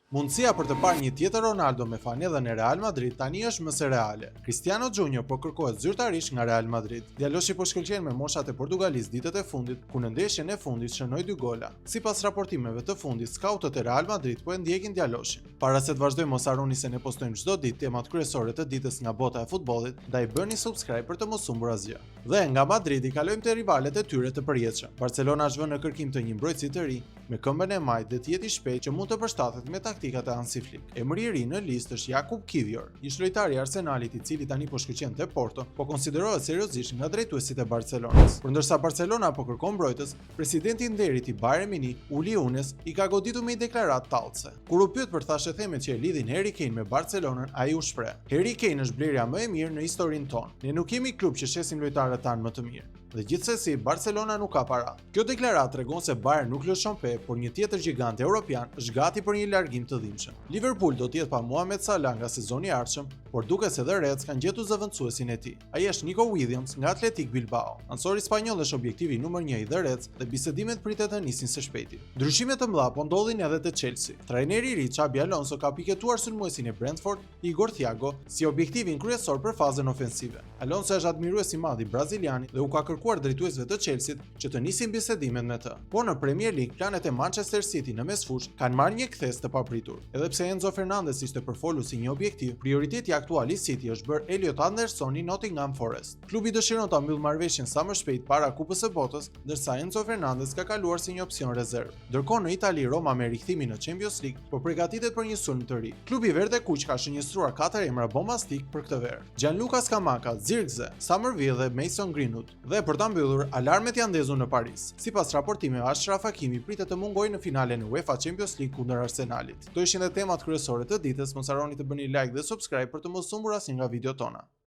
Mundësia për të parë një tjetër Ronaldo me fanedhën e Real Madrid tani është më së reale. Cristiano Junior po kërkohet zyrtarisht nga Real Madrid. Djaloshi po shkëlqen me moshat e Portugalisë ditët e fundit, ku në ndeshjen e fundit shënoi 2 gola. Sipas raportimeve të fundit, skautët e Real Madrid po e ndjekin djaloshin. Para se të vazhdojmë, mos harroni se ne postojmë çdo ditë temat kryesore të ditës nga bota e futbollit, ndaj bëni subscribe për të mos humbur asgjë. Dhe nga Madridi kalojmë te rivalet e tyre të përjetshëm. Barcelona është vënë në kërkim të një mbrojtësi të ri, me këmbën e majt dhe të jetë i shpejtë që mund të përshtatet me taktikat e Hansi Flick. Emri i ri në listë është Jakub Kivior, ish lojtari i Arsenalit i cili tani po shkëlqen te Porto, po konsiderohet seriozisht nga drejtuesit e Barcelonës. Ndërsa Barcelona po kërkon mbrojtës, presidenti i nderit i Bayern Munich, Uli Younes, i ka goditur me një deklaratë tallëse. Kur u pyet për thashëthemet që e lidhin Harry Kane me Barcelonën, ai u shpreh: "Harry Kane është blerja më e mirë në historinë tonë. Ne nuk jemi klub që shesim lojtarët tanë më të mirë. Dhe gjithsesi Barcelona nuk ka para." Kjo deklaratë tregon se Bayern nuk lëshon pe, por një tjetër gjigant evropian është gati për një largim të dhimbshëm. Liverpool do të jetë pa Mohamed Salah nga sezoni i ardhshëm, por duket se dhe Reds kanë gjetur zëvendësuesin e tij. Ai është Nico Williams nga Athletic Bilbao. Ansori spanjoll është objektivi numër 1 i dhe Reds dhe bisedimet pritet të nisin së shpejti. Ndryshime të mëdha po ndodhin edhe te Chelsea. Trajneri i ri Xabi Alonso ka piketuar sulmuesin e Brentford, Igor Thiago, si objektivin kryesor për fazën ofensive. Alonso është admirues i madh i brazilianit dhe u ka kërkuar drejtuesve të Chelsea që të nisin bisedimet me të. Po në Premier League, planet e Manchester City në mesfush kanë marrë një kthes të papritur. Edhe pse Enzo Fernandez ishte përfolur si një objektiv, prioriteti aktual i City është bërë Elliot Anderson i Nottingham Forest. Klubi dëshiron ta mbyllë marrëveshjen sa më shpejt para Kupës së Botës, ndërsa Enzo Fernandez ka kaluar si një opsion rezervë. Ndërkohë në Itali, Roma me rikthimin në Champions League po përgatitet për një sulm të ri. Klubi verde kuq ka shënjestruar 4 emra bombastik për këtë verë: Gianluca Scamacca, Zirkzee, Summerville dhe Mason Greenwood. Dhe për ta mbyllur, alarmet janë ndezur në Paris. Sipas raportimeve, Ashraf Hakimi pritet të mungojë në finalen e UEFA Champions League kundër Arsenalit. Kto ishin temat kryesore të ditës, mos harroni të bëni like dhe subscribe për të mos humbur asnjë nga videot tona.